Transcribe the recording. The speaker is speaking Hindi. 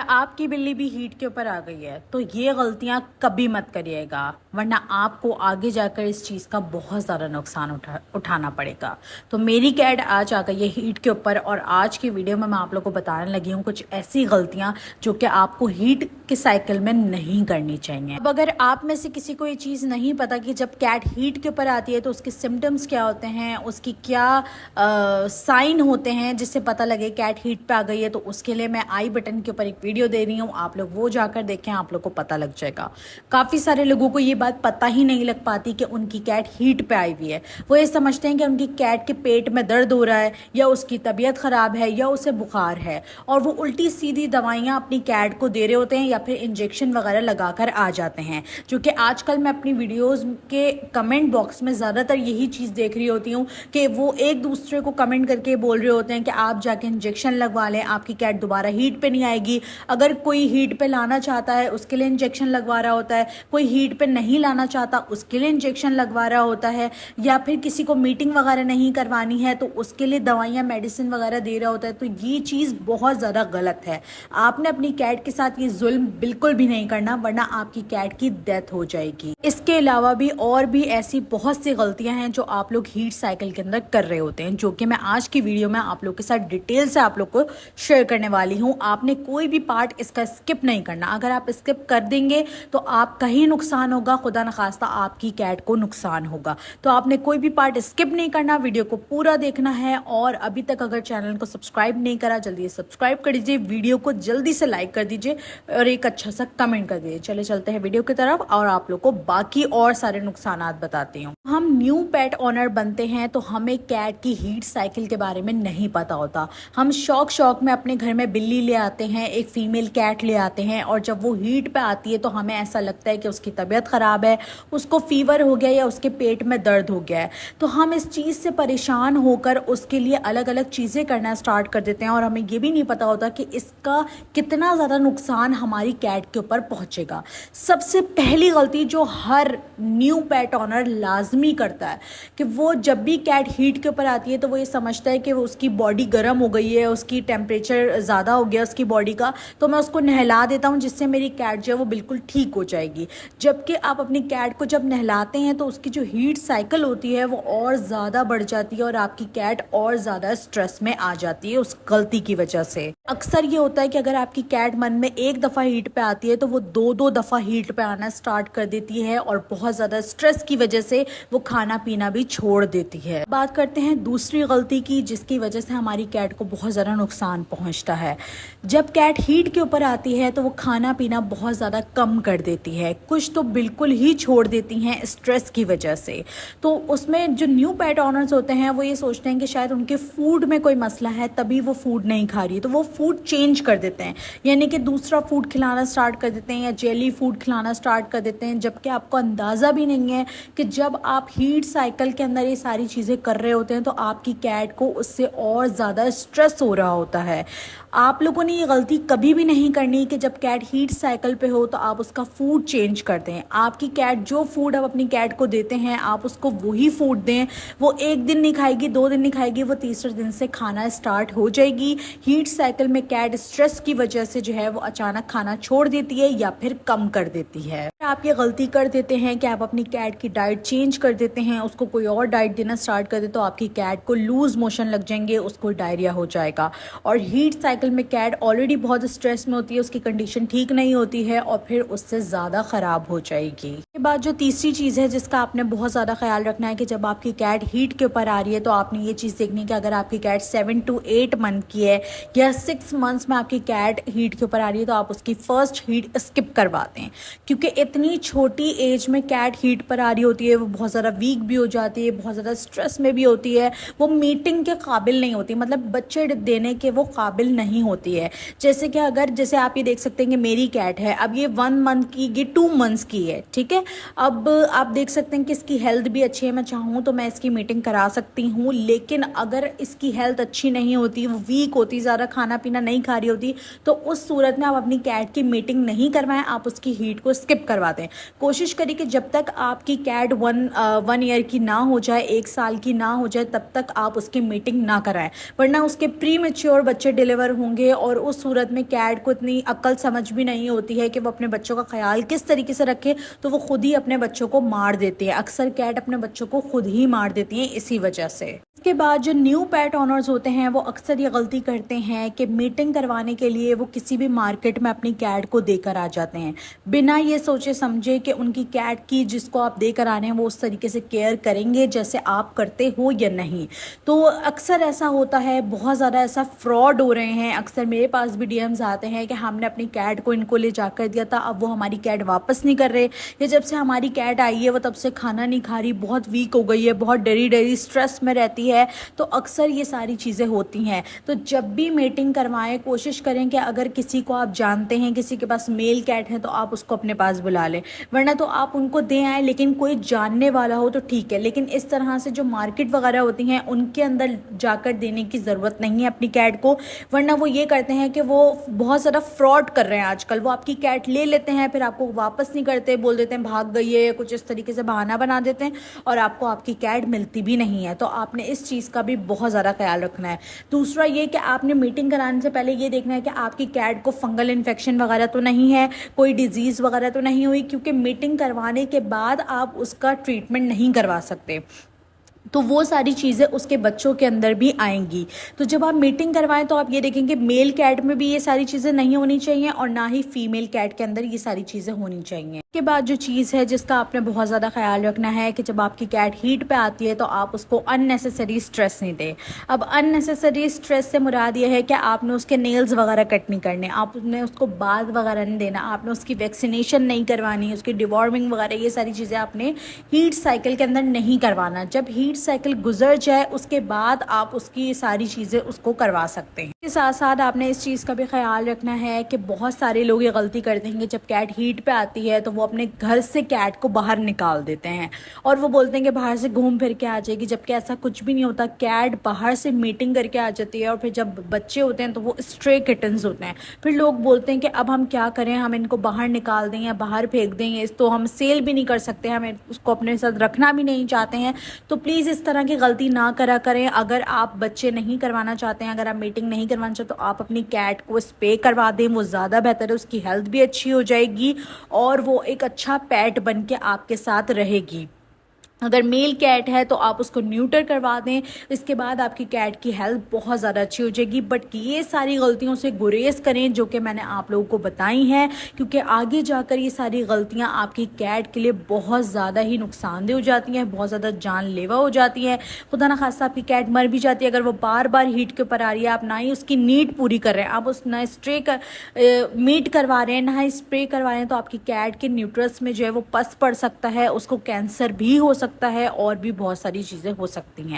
आपकी बिल्ली भी हीट के ऊपर आ गई है तो ये गलतियां कभी मत करिएगा, वरना आपको आगे जाकर इस चीज़ का बहुत ज़्यादा नुकसान उठाना पड़ेगा। तो मेरी कैट आज आ गई है हीट के ऊपर और आज की वीडियो में मैं आप लोगों को बताने लगी हूँ कुछ ऐसी गलतियाँ जो कि आपको हीट के साइकिल में नहीं करनी चाहिए। अब अगर आप में से किसी को ये चीज़ नहीं पता कि जब कैट हीट के ऊपर आती है तो उसके सिम्टम्स क्या होते हैं, उसकी क्या साइन होते हैं जिससे पता लगे कैट हीट पे आ गई है, तो उसके लिए मैं आई बटन के ऊपर एक वीडियो दे रही हूँ, आप लोग वो जाकर देखें, आप लोग को पता लग जाएगा। काफ़ी सारे लोगों को ये बात पता ही नहीं लग पाती कि उनकी कैट हीट पे आई हुई है। वो ये समझते हैं कि उनकी कैट के पेट में दर्द हो रहा है या उसकी तबीयत ख़राब है या उसे बुखार है, और वो उल्टी सीधी दवाइयाँ अपनी कैट को दे रहे होते हैं या फिर इंजेक्शन वगैरह लगाकर आ जाते हैं। जो कि आजकल मैं अपनी वीडियोज़ के कमेंट बॉक्स में ज़्यादातर यही चीज़ देख रही होती हूँ कि वो एक दूसरे को कमेंट करके बोल रहे होते हैं कि आप जाके इंजेक्शन लगवा लें, आपकी कैट दोबारा हीट पे नहीं आएगी। अगर कोई हीट पे लाना चाहता है उसके लिए इंजेक्शन लगवा रहा होता है, कोई हीट पे नहीं लाना चाहता उसके लिए इंजेक्शन लगवा रहा होता है, या फिर किसी को मीटिंग वगैरह नहीं करवानी है तो उसके लिए दवाइयाँ मेडिसिन वगैरह दे रहा होता है। तो ये चीज़ बहुत ज़्यादा गलत है। आपने अपनी कैट के साथ ये जुल्म बिल्कुल भी नहीं करना, वरना आपकी कैट की डेथ हो जाएगी। इसके अलावा भी और भी ऐसी बहुत सी गलतियां हैं जो आप लोग हीट साइकिल के अंदर कर रहे होते हैं, जो कि मैं आज की वीडियो में आप लोग के साथ डिटेल से आप लोग को शेयर करने वाली हूं। आपने कोई भी पार्ट इसका स्किप नहीं करना। अगर आप स्किप कर देंगे तो आपका ही नुकसान होगा, खुदा न खास्ता आपकी कैट को नुकसान होगा। तो आपने कोई भी पार्ट स्किप नहीं करना, वीडियो को पूरा देखना है। और अभी तक अगर चैनल को सब्सक्राइब नहीं करा जल्दी सब्सक्राइब कर दीजिए, वीडियो को जल्दी से लाइक कर दीजिए और एक अच्छा सा कमेंट कर दीजिए। चले चलते हैं वीडियो की तरफ और आप लोग को बाकी और सारे नुकसानात बताती हूँ। हम न्यू पेट ऑनर बनते हैं तो हमें कैट की हीट साइकिल के बारे में नहीं पता होता। हम शौक में अपने घर में बिल्ली ले आते हैं, एक फीमेल कैट ले आते हैं, और जब वो हीट पे आती है तो हमें ऐसा लगता है कि उसकी तबीयत ख़राब है, उसको फीवर हो गया या उसके पेट में दर्द हो गया है। तो हम इस चीज़ से परेशान होकर उसके लिए अलग अलग चीज़ें करना स्टार्ट कर देते हैं और हमें ये भी नहीं पता होता कि इसका कितना ज़्यादा नुकसान हमारी कैट के ऊपर पहुँचेगा। सबसे पहली गलती जो हर न्यू पेट ऑनर लाजमी करता है कि वो जब भी कैट हीट के ऊपर आती है तो वो ये समझता है कि वो उसकी बॉडी गर्म हो गई है, उसकी टेम्परेचर ज़्यादा हो गया उसकी बॉडी का, तो मैं उसको नहला देता हूँ जिससे मेरी कैट जो है वो बिल्कुल ठीक हो जाएगी। जबकि आप अपनी कैट को जब नहलाते हैं तो उसकी जो हीट साइकिल होती है वो और ज़्यादा बढ़ जाती है और आपकी कैट और ज़्यादा स्ट्रेस में आ जाती है उस गलती की वजह से। अक्सर ये होता है कि अगर आपकी कैट मन में एक दफ़ा हीट पे आती है तो वो दो दफ़ा हीट पे आना स्टार्ट कर देती है और बहुत ज़्यादा स्ट्रेस की वजह से वो खाना पीना भी छोड़ देती है। बात करते हैं दूसरी गलती की जिसकी वजह से हमारी कैट को बहुत ज़्यादा नुकसान पहुंचता है। जब कैट हीट के ऊपर आती है तो वो खाना पीना बहुत ज़्यादा कम कर देती है, कुछ तो बिल्कुल ही छोड़ देती हैं स्ट्रेस की वजह से। तो उसमें जो न्यू पेट ऑनर्स होते हैं वो ये सोचते हैं कि शायद उनके फूड में कोई मसला है तभी वो फूड नहीं खा रही है, तो वो फूड चेंज कर देते हैं, यानी कि दूसरा फूड खिलाना स्टार्ट कर देते हैं या जेली फूड खिलाना स्टार्ट कर देते हैं। जबकि आपको अंदाज़ा भी नहीं है कि जब आप हीट साइकिल के अंदर ये सारी चीज़ें कर रहे होते हैं तो आपकी कैट को उससे और ज़्यादा स्ट्रेस हो रहा होता है। आप लोगों ने ये गलती कभी भी नहीं करनी कि जब कैट हीट साइकिल पे हो तो आप उसका फूड चेंज कर दें। आपकी कैट जो फूड आप अपनी कैट को देते हैं आप उसको वही फूड दें। वो एक दिन नहीं खाएगी, 2 दिन नहीं खाएगी, वो तीसरे दिन से खाना स्टार्ट हो जाएगी। हीट साइकिल में कैट स्ट्रेस की वजह से जो है वो अचानक खाना छोड़ देती है या फिर कम कर देती है। आप ये गलती कर देते हैं कि आप अपनी कैट की डाइट चेंज कर देते हैं, उसको कोई और डाइट देना स्टार्ट कर दे तो आपकी कैट को लूज मोशन लग जाएंगे, उसको डायरिया हो जाएगा। और हीट साइकिल में कैट ऑलरेडी बहुत स्ट्रेस में होती है, उसकी कंडीशन ठीक नहीं होती है और फिर उससे ज़्यादा ख़राब हो जाएगी। इसके बाद जो तीसरी चीज़ है जिसका आपने बहुत ज़्यादा ख्याल रखना है कि जब आपकी कैट हीट के ऊपर आ रही है तो आपने ये चीज़ देखनी है कि अगर आपकी कैट 7 to 8 मंथ की है या 6 मंथ्स में आपकी कैट हीट के ऊपर आ रही है तो आप उसकी फर्स्ट हीट स्किप करवाते हैं, क्योंकि इतनी छोटी एज में कैट हीट पर आ रही होती है, वो बहुत ज़्यादा वीक भी हो जाती है, बहुत ज़्यादा स्ट्रेस में भी होती है, वो मीटिंग के काबिल नहीं होती, मतलब बच्चे देने के वो काबिल नहीं होती है। जैसे कि जैसे आप ये देख सकते हैं कि मेरी कैट है, अब ये 1 मंथ की, ये 2 मंथ्स की है, ठीक है। अब आप देख सकते हैं कि इसकी हेल्थ भी अच्छी है, मैं चाहूँ तो मैं इसकी मीटिंग करा सकती हूँ, लेकिन अगर इसकी हेल्थ अच्छी नहीं होती, वो वीक होती, ज़्यादा खाना पीना नहीं खा रही होती, तो उस सूरत में आप अपनी कैट की मीटिंग नहीं करवाएं, आप उसकी हीट को स्किप करवा दें। कोशिश करिए कि जब तक आपकी कैट वन ईयर की ना हो जाए, 1 साल की ना हो जाए, तब तक आप उसकी मीटिंग ना कराएं, वरना उसके प्री मेच्योर बच्चे डिलीवर होंगे और उस सूरत में कैट को इतनी अक्ल समझ भी नहीं होती है कि वो अपने बच्चों का ख्याल किस तरीके से रखे, तो वो खुद ही अपने बच्चों को मार देती है। अक्सर कैट अपने बच्चों को खुद ही मार देती हैं इसी वजह से। इसके बाद जो न्यू पेट ऑनर्स होते हैं वो अक्सर ये गलती करते हैं कि मीटिंग करवाने के लिए वो किसी भी मार्केट में अपनी कैट को देकर आ जाते हैं, बिना ये सोचे समझे कि उनकी कैट की जिसको आप देकर आ रहे हैं वो उस तरीके से केयर करेंगे जैसे आप करते हो या नहीं। तो अक्सर ऐसा होता है, बहुत ज़्यादा ऐसा फ्रॉड हो रहे हैं। अक्सर मेरे पास भी डीएम्स आते हैं कि हमने अपनी कैट को इनको ले जाकर दिया था, अब वो हमारी कैट वापस नहीं कर रहे, या जब से हमारी कैट आई है वो तब से खाना नहीं खा रही, बहुत वीक हो गई है, बहुत डरी डरी स्ट्रेस में रहती है। तो अक्सर ये सारी चीज़ें होती हैं। तो जब भी मीटिंग करवाएं, कोशिश करें कि अगर किसी को आप जानते हैं, किसी के पास मेल कैट है, तो आप उसको अपने पास बुला लें, वरना तो आप उनको दे आए, लेकिन कोई जानने वाला हो तो ठीक है। लेकिन इस तरह से जो मार्केट वगैरह होती हैं उनके अंदर जाकर देने की ज़रूरत नहीं है अपनी कैट को, वरना वो ये करते हैं कि वो बहुत ज़्यादा फ्रॉड कर रहे हैं आजकल। वो आपकी कैट ले लेते हैं, फिर आपको वापस नहीं करते, बोल देते हैं भाग गई है, कुछ इस तरीके से बहाना बना देते हैं और आपको आपकी कैट मिलती भी नहीं है। तो आपने इस चीज़ का भी बहुत ज़्यादा ख्याल रखना है। दूसरा ये कि आपने मीटिंग कराने से पहले ये देखना है कि आपकी कैट को फंगल इन्फेक्शन वगैरह तो नहीं है, कोई डिजीज़ वगैरह तो नहीं हुई, क्योंकि मीटिंग करवाने के बाद आप उसका ट्रीटमेंट नहीं करवा सकते, तो वो सारी चीज़ें उसके बच्चों के अंदर भी आएंगी। तो जब आप मीटिंग करवाएं तो आप ये देखेंगे मेल कैट में भी ये सारी चीज़ें नहीं होनी चाहिए और ना ही फीमेल कैट के अंदर ये सारी चीज़ें होनी चाहिए। के बाद जो चीज़ है जिसका आपने बहुत ज़्यादा ख्याल रखना है कि जब आपकी कैट हीट पे आती है तो आप उसको अननेसेसरी स्ट्रेस नहीं दें। अब अननेसेसरी स्ट्रेस से मुराद ये है कि आपने उसके नेल्स वगैरह कट नहीं करने, आपने उसको बाथ वगैरह नहीं देना, आपने उसकी वैक्सीनेशन नहीं करवानी, उसकी डिवॉर्मिंग वगैरह ये सारी चीज़ें आपने हीट साइकिल के अंदर नहीं करवाना। जब हीट साइकिल गुजर जाए उसके बाद आप उसकी सारी चीज़ें उसको करवा सकते हैं। इसके साथ साथ आपने इस चीज़ का भी ख्याल रखना है कि बहुत सारे लोग ये गलती करते हैं कि जब कैट हीट पे आती है तो वो अपने घर से कैट को बाहर निकाल देते हैं और वो बोलते हैं कि बाहर से घूम फिर के आ जाएगी, जबकि ऐसा कुछ भी नहीं होता। कैट बाहर से मीटिंग करके आ जाती है और फिर जब बच्चे होते हैं तो वो स्ट्रे किटन्स होते हैं। फिर लोग बोलते हैं कि अब हम क्या करें, हम इनको बाहर निकाल दें या बाहर फेंक दें, इस तो हम सेल भी नहीं कर सकते, हमें उसको अपने साथ रखना भी नहीं चाहते हैं। तो प्लीज़ इस तरह की गलती ना करा करें। अगर आप बच्चे नहीं करवाना चाहते हैं, अगर आप मीटिंग नहीं करवाना चाहते, तो आप अपनी कैट को स्प्रे करवा दें, वो ज़्यादा बेहतर है, उसकी हेल्थ भी अच्छी हो जाएगी और वो एक अच्छा पेट बन के आपके साथ रहेगी। अगर मेल कैट है तो आप उसको न्यूटर करवा दें, इसके बाद आपकी कैट की हेल्थ बहुत ज़्यादा अच्छी हो जाएगी। बट ये सारी गलतियों से गुरेज करें जो कि मैंने आप लोगों को बताई हैं, क्योंकि आगे जाकर ये सारी गलतियां आपकी कैट के लिए बहुत ज़्यादा ही नुकसानदेह हो जाती हैं, बहुत ज़्यादा जानलेवा हो जाती हैं। खुदा ना खास्ता आपकी कैट मर भी जाती है अगर वो बार बार हीट के ऊपर आ रही है, आप ना ही उसकी नीड पूरी कर रहे हैं, आप उस ना मीट करवा रहे हैं ना ही स्प्रे करवा रहे हैं, तो आपकी कैट के न्यूट्रस में जो है वो पस पड़ सकता है, उसको कैंसर भी हो सकता है और भी बहुत सारी चीज़ें हो सकती हैं।